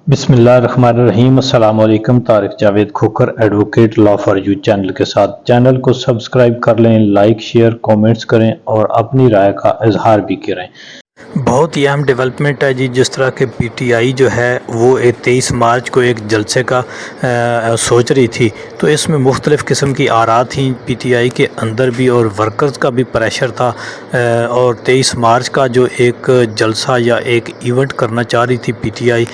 बिस्मिल्लाह रहमान रहीम। अस्सलाम वालेकुम। Tariq Javed Khokhar advocate law for you channel के साथ। चैनल को सब्सक्राइब कर लें, लाइक शेयर कमेंट्स करें और अपनी राय का इजहार भी करें। बहुत ही अहम डेवलपमेंट है जी। जिस तरह के पीटीआई जो है वो 23 मार्च को एक जलसे का सोच रही थी, तो इसमें मुख्तलिफ़ किस्म की आरा थी पीटीआई के अंदर भी, और वर्कर्स का भी प्रेशर था। और 23 मार्च का जो एक जलसा या एक इवेंट करना चाह रही थी पीटीआई,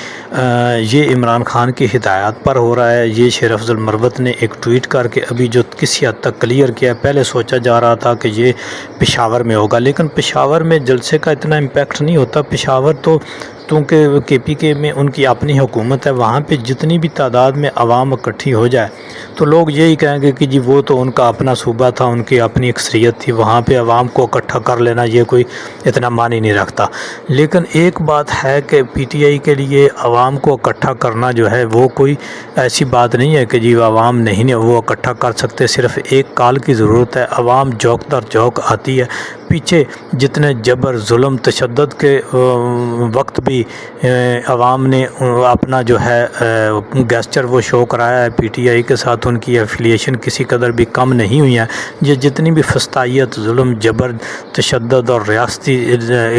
ये इमरान खान की हिदायत पर हो रहा है। ये शेर अफजल मरवत ने एक ट्वीट करके अभी जो किसी हद तक क्लियर किया। पहले सोचा जा रहा था कि ये पेशावर में होगा, लेकिन पेशावर में जलसे का इतना इम्पैक्ट नहीं होता। पेशावर तो क्योंकि केपीके में उनकी अपनी हुकूमत है, वहाँ पे जितनी भी तादाद में आवाम इकट्ठी हो जाए तो लोग यही कहेंगे कि जी वो तो उनका अपना सूबा था, उनकी अपनी अक्सरियत थी, वहाँ पे आवाम को इकट्ठा कर लेना ये कोई इतना मानी नहीं रखता। लेकिन एक बात है कि पीटीआई के लिए आवाम को इकट्ठा करना जो है वो कोई ऐसी बात नहीं है कि जी आवाम नहीं वो इकट्ठा कर सकते। सिर्फ एक कॉल की ज़रूरत है। आवाम जौक दर जौक आती है। पीछे जितने जबर जुल्म तशद्दुद के वक्त भी आवाम ने अपना जो है गेस्चर वो शो कराया है पीटीआई के साथ। उनकी एफिलिएशन किसी कदर भी कम नहीं हुई है। ये जितनी भी फस्तायत, जुल्म, जबर, तशद्दुद और रियासती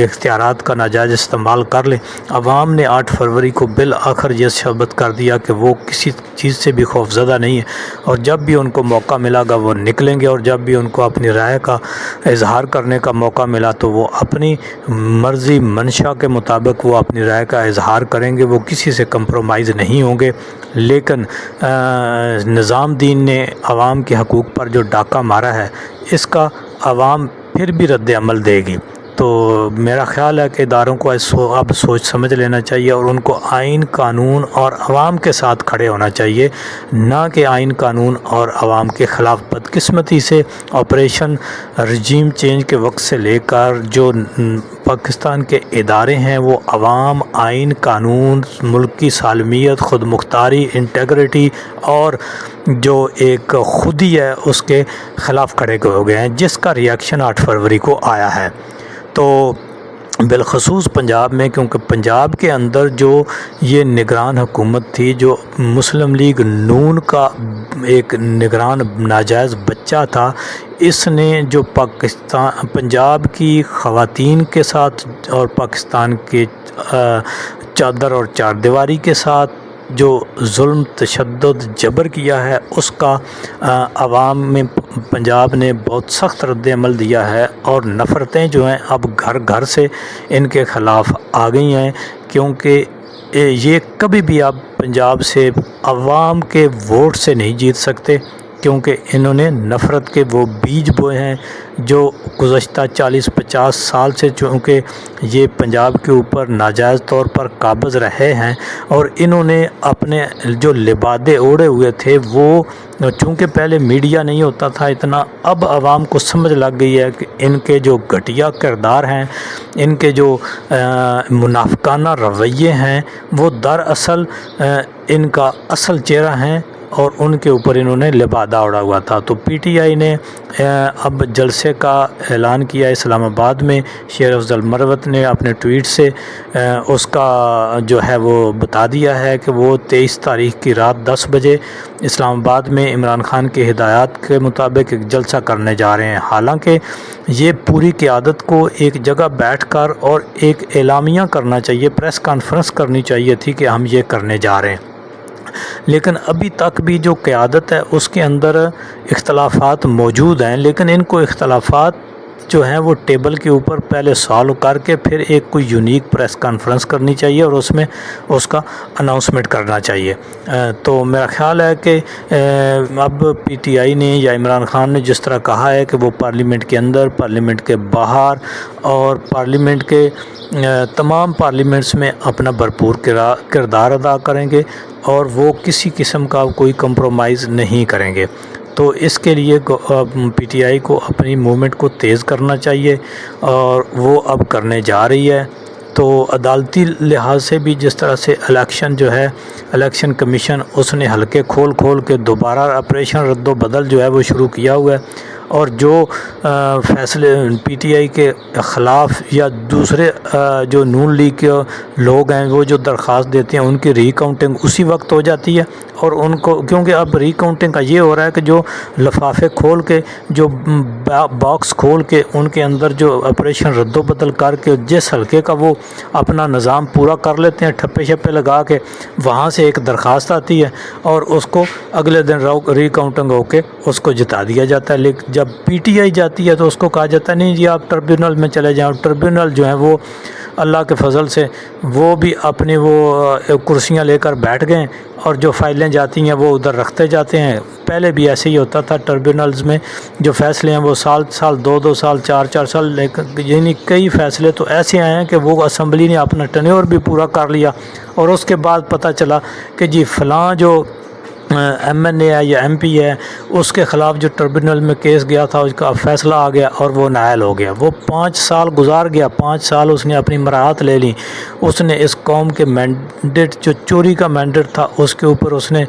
इख्तियारात का नाजायज़ इस्तेमाल कर लें, आवाम ने 8 फरवरी को बिल आखिर ये साबित कर दिया कि वो किसी चीज़ से भी खौफज़दा नहीं है। और जब भी उनको मौका मिलेगा वो निकलेंगे, और जब भी उनको अपनी राय का इजहार करने का मौका मिला तो वो अपनी मर्ज़ी मंशा के मुताबिक वो अपनी राय का इजहार करेंगे। वो किसी से कंप्रोमाइज़ नहीं होंगे। लेकिन निज़ाम दीन ने आवाम के हकूक़ पर जो डाका मारा है, इसका आवाम फिर भी रद्द अमल देगी। तो मेरा ख़्याल है कि इदारों को अब सोच समझ लेना चाहिए और उनको आइन, कानून और आवाम के साथ खड़े होना चाहिए, ना कि आइन, कानून और आवाम के ख़िलाफ़। बदकिस्मती से ऑपरेशन रजीम चेंज के वक्त से लेकर जो पाकिस्तान के इदारे हैं वो आवाम, आइन, कानून, मुल्क की सालमियत, खुद मुख्तारी, इंटेग्रिटी और जो एक खुदी है उसके ख़िलाफ़ खड़े हो गए हैं, जिसका रिएक्शन 8 फरवरी को आया है। तो बिलखसूस पंजाब में, क्योंकि पंजाब के अंदर जो ये निगरान हुकूमत थी, जो मुस्लिम लीग नून का एक निगरान नाजायज़ बच्चा था, इसने जो पंजाब की ख़वातीन के साथ और पाकिस्तान के चादर और चारदीवारी के साथ जो जुल्म, तशद्दुद, जबर किया है, उसका आवाम में पंजाब ने बहुत सख्त रद्द-ए-अमल दिया है। और नफ़रतें जो हैं अब घर घर से इनके ख़िलाफ़ आ गई हैं, क्योंकि ये कभी भी आप पंजाब से आवाम के वोट से नहीं जीत सकते, क्योंकि इन्होंने नफ़रत के वो बीज बोए हैं जो गुज़श्ता 40-50 साल से चूँकि ये पंजाब के ऊपर नाजायज़ तौर पर काबिज़ रहे हैं। और इन्होंने अपने जो लिबादे ओढ़े हुए थे वो, चूँकि पहले मीडिया नहीं होता था इतना, अब आवाम को समझ लग गई है कि इनके जो घटिया किरदार हैं, इनके जो मुनाफिकाना रवैये हैं, वो दरअसल इनका असल चेहरा हैं और उनके ऊपर इन्होंने लिबादा ओढ़ा हुआ था। तो पीटीआई ने अब जलसे का ऐलान किया इस्लामाबाद में। शेर अफजल मरवत ने अपने ट्वीट से उसका जो है वो बता दिया है कि वो 23 तारीख की रात 10 बजे इस्लामाबाद में इमरान खान की हिदायत के मुताबिक एक जलसा करने जा रहे हैं। हालांकि ये पूरी क़यादत को एक जगह बैठकर और एक एलामिया करना चाहिए, प्रेस कॉन्फ्रेंस करनी चाहिए थी कि हम ये करने जा रहे हैं। लेकिन अभी तक भी जो क़यादत है उसके अंदर इख्तलाफात मौजूद हैं, लेकिन इनको इख्तलाफात जो हैं वो टेबल के ऊपर पहले सॉल्व करके फिर एक कोई यूनिक प्रेस कॉन्फ्रेंस करनी चाहिए और उसमें उसका अनाउंसमेंट करना चाहिए। तो मेरा ख़्याल है कि अब पीटीआई ने या इमरान खान ने जिस तरह कहा है कि वो पार्लियामेंट के अंदर, पार्लियामेंट के बाहर और पार्लियामेंट के तमाम पार्लियामेंट्स में अपना भरपूर किरदार अदा करेंगे और वो किसी किस्म का कोई कंप्रोमाइज़ नहीं करेंगे। तो इसके लिए पीटीआई को अपनी मूवमेंट को तेज़ करना चाहिए और वो अब करने जा रही है। तो अदालती लिहाज से भी जिस तरह से इलेक्शन जो है, इलेक्शन कमीशन उसने हल्के खोल के दोबारा ऑपरेशन रद्दो बदल जो है वो शुरू किया हुआ है। اور جو فیصلے پی ٹی آئی کے خلاف یا دوسرے جو نون لیگ کے لوگ ہیں وہ جو درخواست دیتے ہیں ان کی ری کاؤنٹنگ اسی وقت ہو جاتی ہے، اور ان کو کیونکہ اب ری کاؤنٹنگ کا یہ ہو رہا ہے کہ جو لفافے کھول کے جو باکس کھول کے ان کے اندر جو آپریشن رد و بدل کر کے جس حلقے کا وہ اپنا نظام پورا کر لیتے ہیں ٹھپے شپے لگا کے، وہاں سے ایک درخواست آتی ہے اور اس کو اگلے دن ری کاؤنٹنگ ہو کے اس کو جتا دیا جاتا ہے۔ لیکن جب پی ٹی آئی جاتی ہے تو اس کو کہا جاتا ہے نہیں جی آپ ٹربیونل میں چلے جائیں، ٹربیونل جو ہیں وہ اللہ کے فضل سے وہ بھی اپنی وہ کرسیاں لے کر بیٹھ گئے اور جو فائلیں جاتی ہیں وہ ادھر رکھتے جاتے ہیں۔ پہلے بھی ایسے ہی ہوتا تھا، ٹربیونلز میں جو فیصلے ہیں وہ سال دو سال چار سال یعنی کئی فیصلے تو ایسے آئے ہیں کہ وہ اسمبلی نے اپنا ٹینیور بھی پورا کر لیا اور اس کے بعد پتہ چلا کہ جی فلاں جو ایم این اے ہے یا ایم پی ہے اس کے خلاف جو ٹربیونل میں کیس گیا تھا اس کا فیصلہ آ گیا اور وہ نائل ہو گیا، وہ 5 سال گزار گیا، 5 سال اس نے اپنی مراحت لے لی، اس نے اس قوم کے مینڈیٹ جو چوری کا مینڈیٹ تھا اس کے اوپر اس نے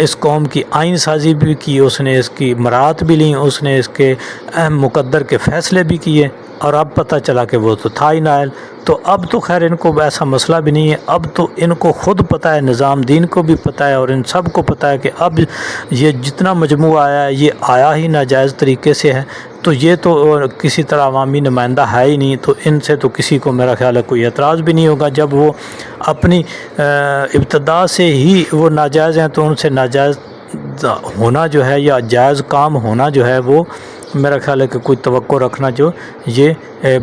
اس قوم کی آئین سازی بھی کی، اس نے اس کی مراحت بھی لیں، اس نے اس کے اہم مقدر کے فیصلے بھی کیے، اور اب پتہ چلا کہ وہ تو تھا ہی نائل۔ تو اب تو خیر ان کو ایسا مسئلہ بھی نہیں ہے، اب تو ان کو خود پتہ ہے، نظام دین کو بھی پتہ ہے اور ان سب کو پتہ ہے کہ اب یہ جتنا مجموعہ آیا ہے یہ آیا ہی ناجائز طریقے سے ہے، تو یہ تو کسی طرح عوامی نمائندہ ہے ہی نہیں، تو ان سے تو کسی کو میرا خیال ہے کوئی اعتراض بھی نہیں ہوگا۔ جب وہ اپنی ابتدا سے ہی وہ ناجائز ہیں تو ان سے ناجائز ہونا جو ہے یا جائز کام ہونا جو ہے وہ میرا خیال ہے کہ کوئی توقع رکھنا جو یہ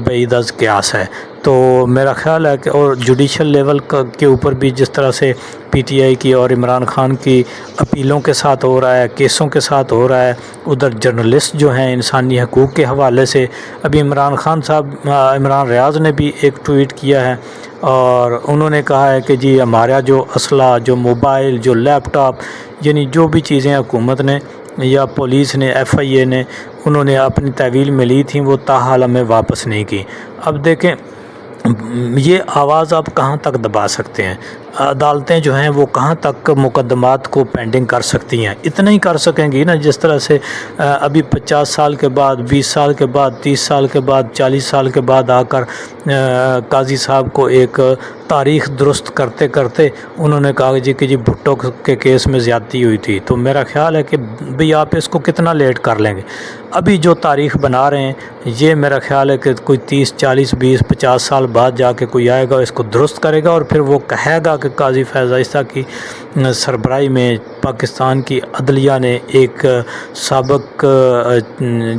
بعید از قیاس ہے۔ تو میرا خیال ہے کہ اور جوڈیشل لیول کے اوپر بھی جس طرح سے پی ٹی آئی کی اور عمران خان کی اپیلوں کے ساتھ ہو رہا ہے، کیسوں کے ساتھ ہو رہا ہے، ادھر جرنلسٹ جو ہیں انسانی حقوق کے حوالے سے ابھی عمران ریاض نے بھی ایک ٹویٹ کیا ہے اور انہوں نے کہا ہے کہ جی ہمارا جو اسلحہ، جو موبائل، جو لیپ ٹاپ، یعنی جو بھی چیزیں حکومت نے یا پولیس نے، ایف آئی اے نے انہوں نے اپنی تحویل میں لی تھیں وہ تاحال ہمیں واپس نہیں کی۔ اب دیکھیں یہ آواز آپ کہاں تک دبا سکتے ہیں؟ عدالتیں جو ہیں وہ کہاں تک مقدمات کو پینڈنگ کر سکتی ہیں؟ اتنا ہی کر سکیں گی نا جس طرح سے ابھی 50 سال کے بعد، 20 سال کے بعد، 30 سال کے بعد، 40 سال کے بعد آ کر قاضی صاحب کو ایک تاریخ درست کرتے کرتے انہوں نے کہا جی کہ جی بھٹو کے کیس میں زیادتی ہوئی تھی، تو میرا خیال ہے کہ بھئی آپ اس کو کتنا لیٹ کر لیں گے؟ ابھی جو تاریخ بنا رہے ہیں یہ میرا خیال ہے کہ کوئی 30 40 20 50 سال بعد جا کے کوئی آئے گا اس کو درست کرے گا اور پھر وہ کہے گا کہ قاضی فیض عیسیٰ کی سربراہی میں پاکستان کی عدلیہ نے ایک سابق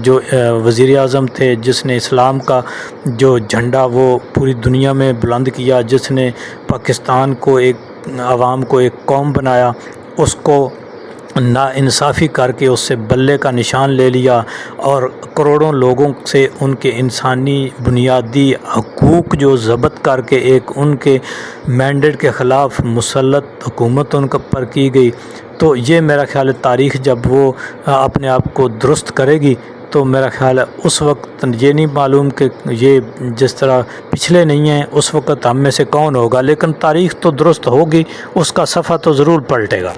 جو وزیر اعظم تھے جس نے اسلام کا جو جھنڈا وہ پوری دنیا میں بلند کیا، جس نے پاکستان کو ایک عوام کو ایک قوم بنایا، اس کو ناانصافی کر کے اس سے بلے کا نشان لے لیا اور کروڑوں لوگوں سے ان کے انسانی بنیادی حقوق جو ضبط کر کے ایک ان کے مینڈیٹ کے خلاف مسلط حکومت ان پر کی گئی، تو یہ میرا خیال ہے تاریخ جب وہ اپنے آپ کو درست کرے گی تو میرا خیال ہے اس وقت یہ نہیں معلوم کہ یہ جس طرح پچھلے نہیں ہیں اس وقت ہم میں سے کون ہوگا، لیکن تاریخ تو درست ہوگی، اس کا صفحہ تو ضرور پلٹے گا۔